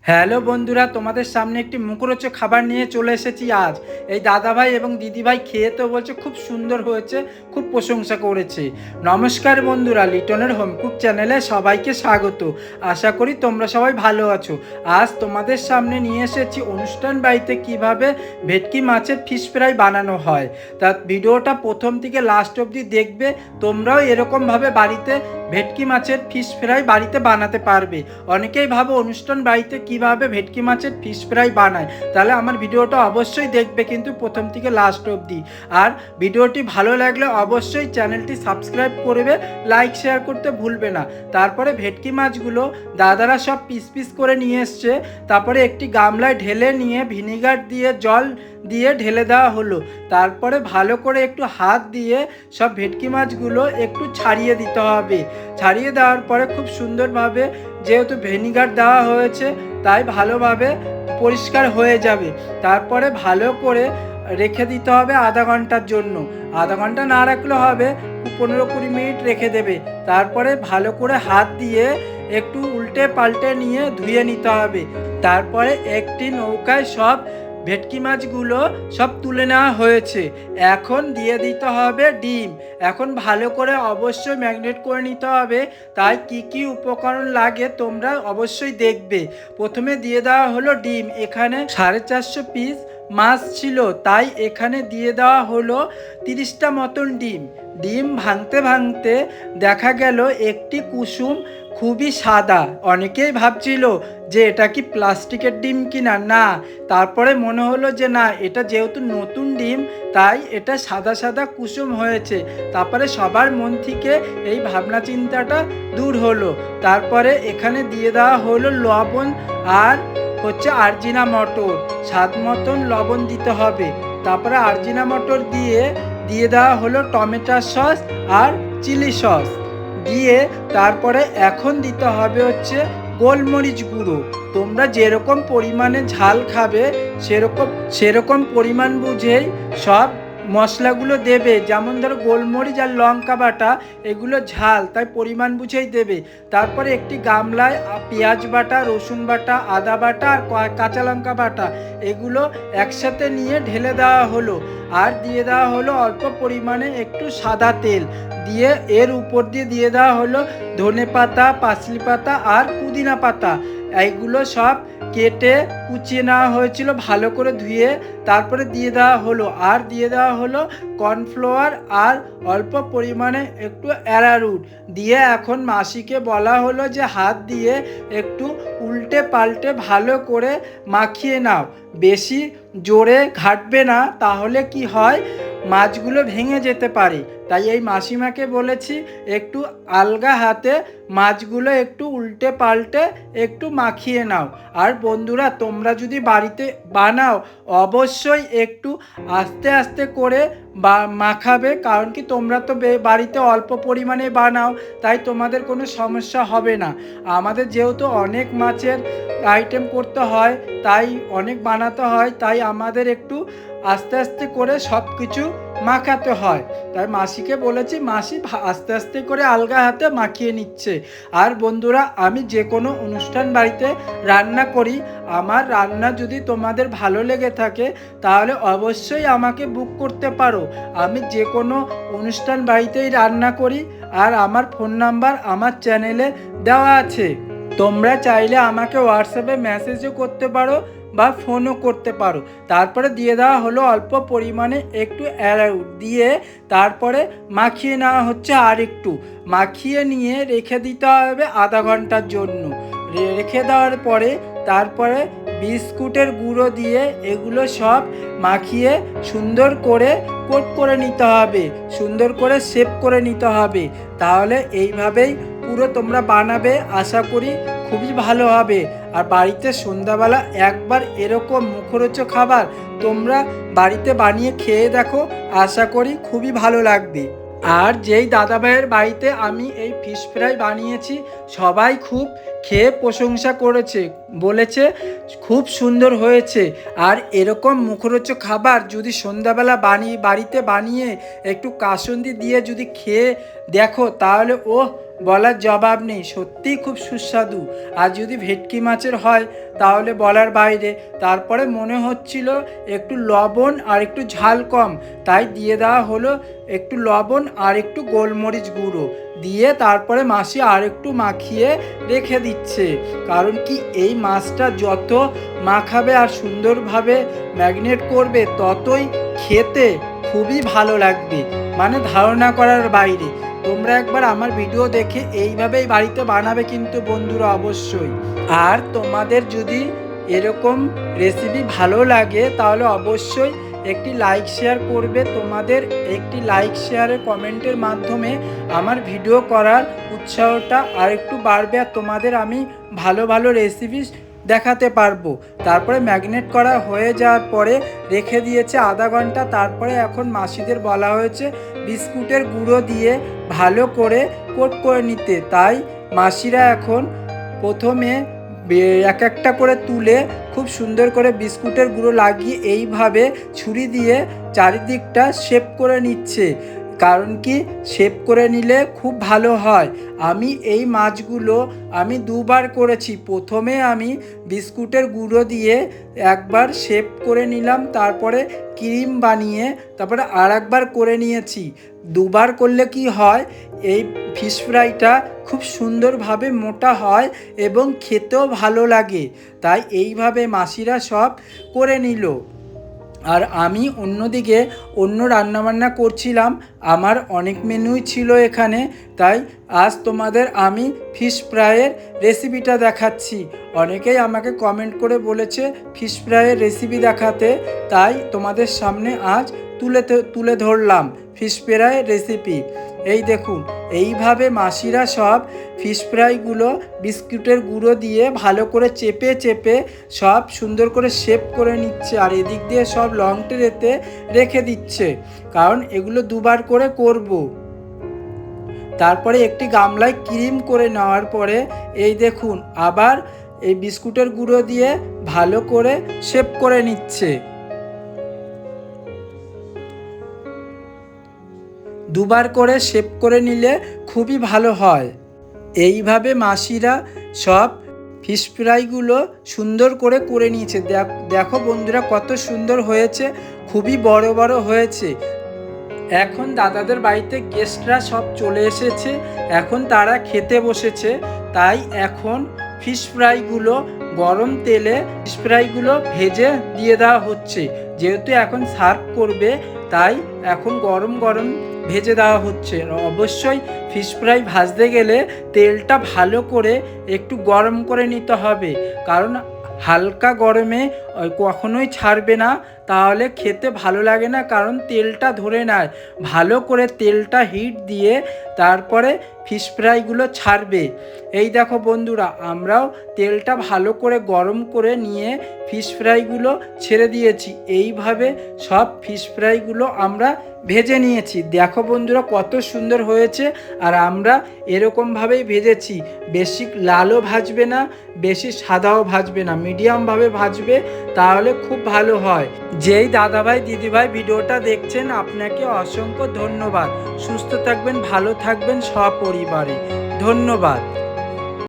Hello বন্ধুরা, তোমাদের সামনে একটি মুখরোচক খাবার নিয়ে চলে এসেছি আজ। এই দাদাভাই এবং দিদিভাই খেয়ে তো বলছে খুব সুন্দর হয়েছে, খুব প্রশংসা করেছে। নমস্কার বন্ধুরা, লিটনের হোম কুক চ্যানেলে সবাইকে স্বাগত। আশা করি তোমরা সবাই ভালো আছো। আজ তোমাদের সামনে নিয়ে এসেছি অনুষ্ঠান বাড়িতে কিভাবে ভেটকি মাছের ফিশ ফ্রাই বানানো হয়। তা ভিডিওটা প্রথম থেকে লাস্ট অবধি দেখবে, তোমরাও এরকমভাবে বাড়িতে ভেটকি মাছের ফিশ ফ্রাই বাড়িতে বানাতে পারবে। অনেকেই ভাবে অনুষ্ঠান বাড়িতে কিভাবে ভেটকি মাছের ফিশ ফ্রাই বানায়, তাহলে আমার ভিডিওটা অবশ্যই দেখবে কিন্তু প্রথম থেকে লাস্ট অবধি। আর ভিডিওটি ভালো লাগলে অবশ্যই চ্যানেলটি সাবস্ক্রাইব করবে, লাইক শেয়ার করতে ভুলবে না। তারপরে ভেটকি মাছগুলো দাদারা সব পিস পিস করে নিয়ে এসছে। তারপরে একটি গামলায় ঢেলে নিয়ে ভিনিগার দিয়ে জল দিয়ে ঢেলে দেওয়া হলো। তারপরে ভালো করে একটু হাত দিয়ে সব ভেটকি মাছগুলো একটু ছাড়িয়ে দিতে হবে। ছাড়িয়ে দেওয়ার পরে খুব সুন্দরভাবে, যেহেতু ভিনিগার দেওয়া হয়েছে তাই ভালোভাবে পরিষ্কার হয়ে যাবে। তারপরে ভালো করে রেখে দিতে হবে আধা ঘন্টার জন্য। আধা ঘন্টা না রাখলে হবে, 15-20 মিনিট রেখে দেবে। তারপরে ভালো করে হাত দিয়ে একটু উল্টে পাল্টে নিয়ে ধুয়ে নিতে হবে। তারপরে একটি নৌকায় সব ভেটকি মাছগুলো সব তুলে নেওয়া হয়েছে। এখন দিয়ে দিতে হবে ডিম। এখন ভালো করে অবশ্যই ম্যারিনেট করে নিতে হবে। তাই কি কি উপকরণ লাগে তোমরা অবশ্যই দেখবে। প্রথমে দিয়ে দেওয়া হলো ডিম। এখানে 450 পিস মাছ ছিল, তাই এখানে দিয়ে দেওয়া হলো 30টা মতন ডিম। ডিম ভাঙতে ভাঙতে দেখা গেল একটি কুসুম খুবই সাদা। অনেকেই ভাবছিল যে এটা কি প্লাস্টিকের ডিম কিনা, না। তারপরে মনে হলো যে না, এটা যেহেতু নতুন ডিম তাই এটা সাদা সাদা কুসুম হয়েছে। তারপরে সবার মন থেকে এই ভাবনা চিন্তাটা দূর হলো। তারপরে এখানে দিয়ে দেওয়া হলো লবণ আর আরজিনা মটর। স্বাদ মতন লবণ দিতে হবে। তারপরে আরজিনা মটর দিয়ে দিয়ে দেওয়া হলো টমেটো সস আর চিলি সস দিয়ে, তারপরে এখন দিতে হবে গোলমরিচ গুঁড়ো। তোমরা যেরকম পরিমাণে ঝাল খাবে সেরকম পরিমাণ বুঝেই সব মশলাগুলো দেবে। যেমন ধরো গোলমরিচ আর লঙ্কা বাটা, এগুলো ঝাল, তাই পরিমাণ বুঝেই দেবে। তারপরে একটি গামলায় পেঁয়াজ বাটা, রসুন বাটা, আদা বাটা আর কাঁচা লঙ্কা বাটা, এগুলো একসাথে নিয়ে ঢেলে দেওয়া হলো। আর দিয়ে দেওয়া হলো অল্প পরিমাণে একটু সাদা তেল দিয়ে, এর উপর দিয়ে দিয়ে দেওয়া হলো ধনে পাতা, পাঁচলি পাতা আর পুদিনা পাতা। এইগুলো সব কেটে কুচিয়ে নেওয়া হয়েছিল ভালো করে ধুয়ে। তারপরে দিয়ে দেওয়া হলো, আর দিয়ে দেওয়া হলো কর্নফ্লাওয়ার আর অল্প পরিমাণে একটু অ্যারারুট দিয়ে এখন মাসিকে বলা হলো যে হাত দিয়ে একটু উল্টে পাল্টে ভালো করে মাখিয়ে নাও। বেশি জোরে ঘাটবে না, তাহলে কি হয়, মাছগুলো ভেঙে যেতে পারে। তাই এই মাসিমাকে বলেছি একটু আলগা হাতে মাছগুলো একটু উল্টে পাল্টে একটু মাখিয়ে নাও। আর বন্ধুরা, তোমরা যদি বাড়িতে বানাও অবশ্যই একটু আস্তে আস্তে করে মাখাবে, কারণ কি তোমরা তো বাড়িতে অল্প পরিমাণে বানাও, তাই তোমাদের কোনো সমস্যা হবে না। আমাদের যেহেতু অনেক মাছের আইটেম করতে হয়, তাই অনেক বানাতে হয়, তাই আমাদের একটু আস্তে আস্তে করে সব কিছু মাখাতে হয়। তাই মাসিকে বলেছি, মাসি আস্তে আস্তে করে আলগা হাতে মাখিয়ে নিচ্ছে। আর বন্ধুরা, আমি যে কোনো অনুষ্ঠান বাড়িতে রান্না করি, আমার রান্না যদি তোমাদের ভালো লেগে থাকে তাহলে অবশ্যই আমাকে বুক করতে পারো। আমি যে কোনো অনুষ্ঠান বাড়িতেই রান্না করি, আর আমার ফোন নাম্বার আমার চ্যানেলে দেওয়া আছে। তোমরা চাইলে আমাকে হোয়াটসঅ্যাপে মেসেজও করতে পারো বা ফোনও করতে পারো। তারপরে দিয়ে দেওয়া হলো অল্প পরিমাণে একটু অ্যারারুট দিয়ে, তারপরে মাখিয়ে নেওয়া হচ্ছে। আর একটু মাখিয়ে নিয়ে রেখে দিতে হবে আধা ঘন্টার জন্য। রেখে দেওয়ার পরে তারপরে বিস্কুটের গুঁড়ো দিয়ে এগুলো সব মাখিয়ে সুন্দর করে কোট করে নিতে হবে, সুন্দর করে শেপ করে নিতে হবে। তাহলে এইভাবেই পুরো তোমরা বানাবে, আশা করি খুবই ভালো হবে। আর বাড়িতে সন্ধ্যাবেলা একবার এরকম মুখরোচক খাবার তোমরা বাড়িতে বানিয়ে খেয়ে দেখো, আশা করি খুবই ভালো লাগবে। আর যেই দাদাভাইয়ের বাড়িতে আমি এই ফিশ ফ্রাই বানিয়েছি, সবাই খুব খেয়ে প্রশংসা করেছে, বলেছে খুব সুন্দর হয়েছে। আর এরকম মুখরোচক খাবার যদি সন্ধ্যাবেলা বাড়িতে বানিয়ে একটু কাসুন্দি দিয়ে যদি খেয়ে দেখো, তাহলে বলার জবাব নেই, সত্যিই খুব সুস্বাদু। আর যদি ভেটকি মাছের হয় তাহলে বলার বাইরে। তারপরে মনে হচ্ছিল একটু লবণ আর একটু ঝাল কম, তাই দিয়ে দেওয়া হলো একটু লবণ আর একটু গোলমরিচ গুঁড়ো দিয়ে। তারপরে মাসি আর একটু মাখিয়ে রেখে দিচ্ছে, কারণ কি এই মাছটা যত মাখাবে আর সুন্দরভাবে ম্যারিনেট করবে ততই খেতে খুবই ভালো লাগবে, মানে ধারণা করার বাইরে। তোমরা একবার আমার ভিডিও দেখে এইভাবেই বাড়িতে বানাবে কিন্তু বন্ধুরা অবশ্যই। আর তোমাদের যদি এরকম রেসিপি ভালো লাগে তাহলে অবশ্যই একটি লাইক শেয়ার করবে। তোমাদের একটি লাইক শেয়ারের কমেন্টের মাধ্যমে আমার ভিডিও করার উৎসাহটা আর একটু বাড়বে, আর তোমাদের আমি ভালো ভালো রেসিপি দেখাতে পারবো। তারপরে ম্যারিনেট করা হয়ে যাওয়ার পরে রেখে দিয়েছে আধা ঘন্টা। তারপরে এখন মাসিদের বলা হয়েছে বিস্কুটের গুঁড়ো দিয়ে ভালো করে কোট করে নিতে। তাই মাসিরা এখন প্রথমে এক একটা করে তুলে খুব সুন্দর করে বিস্কুটের গুঁড়ো লাগিয়ে এইভাবে ছুরি দিয়ে চারিদিকটা শেপ করে নিচ্ছে, কারণ কি শেপ করে নিলে খুব ভালো হয়। আমি এই মাছগুলো আমি দুবার করেছি। প্রথমে আমি বিস্কুটের গুঁড়ো দিয়ে একবার শেপ করে নিলাম, তারপরে ক্রিম বানিয়ে তারপরে আর একবার করে নিয়েছি। দুবার করলে কি হয়, এই ফিশ ফ্রাইটা খুব সুন্দরভাবে মোটা হয় এবং খেতেও ভালো লাগে। তাই এইভাবে মাসিরা সব করে নিল। আর আমি অন্যদিকে অন্য রান্নাবান্না করছিলাম, আমার অনেক মেনুই ছিল এখানে। তাই আজ তোমাদের আমি ফিশ ফ্রাইয়ের রেসিপিটা দেখাচ্ছি। অনেকেই আমাকে কমেন্ট করে বলেছে ফিশ ফ্রাইয়ের রেসিপি দেখাতে, তাই তোমাদের সামনে আজ তুলে ধরলাম ফিশ ফ্রাইয়ের রেসিপি। এই দেখুন, এইভাবে মাসিরা সব ফিশ ফ্রাইগুলো বিস্কুটের গুঁড়ো দিয়ে ভালো করে চেপে চেপে সব সুন্দর করে শেপ করে নিচ্ছে, আর এদিক দিয়ে সব লং ট্রেতে রেখে দিচ্ছে, কারণ এগুলো দুবার করে করব। তারপরে একটি গামলায় ক্রিম করে নেওয়ার পরে এই দেখুন আবার এই বিস্কুটের গুঁড়ো দিয়ে ভালো করে শেপ করে নিচ্ছে। দুবার করে শেপ করে নিলে খুবই ভালো হয়। এইভাবে মাসিরা সব ফিশ ফ্রাইগুলো সুন্দর করে নিয়েছে। দেখো বন্ধুরা কত সুন্দর হয়েছে, খুবই বড় বড় হয়েছে। এখন দাদাদের বাড়িতে গেস্টরা সব চলে এসেছে, এখন তারা খেতে বসেছে। তাই এখন ফিশ ফ্রাইগুলো গরম তেলে ফিশ ফ্রাইগুলো ভেজে দিয়ে দেওয়া হচ্ছে। যেহেতু এখন সার্ভ করবে তাই এখন গরম গরম ভেজে দেওয়া হচ্ছে। অবশ্যই ফিশ ফ্রাই ভাজতে গেলে তেলটা ভালো করে একটু গরম করে নিতে হবে, কারণ হালকা গরমে কখনোই ছাড়বে না, তাহলে খেতে ভালো লাগে না, কারণ তেলটা ধরে নেয়। ভালো করে তেলটা হিট দিয়ে তারপরে ফিশ ফ্রাইগুলো ছাড়বে। এই দেখো বন্ধুরা, আমরাও তেলটা ভালো করে গরম করে নিয়ে ফিশ ফ্রাইগুলো ছেড়ে দিয়েছি। এইভাবে সব ফিশ ফ্রাইগুলো আমরা ভেজে নিয়েছি। দেখো বন্ধুরা কত সুন্দর হয়েছে। আর আমরা এরকমভাবেই ভেজেছি, বেশি লালও ভাজবে না, বেশি সাদাও ভাজবে না, মিডিয়ামভাবে ভাজবে, তাহলে খুব ভালো হয়। যেই দাদাভাই দিদিভাই ভিডিওটা দেখছেন আপনাকে অসংখ্য ধন্যবাদ। সুস্থ থাকবেন, ভালো থাকবেন সপরিবারে। ধন্যবাদ।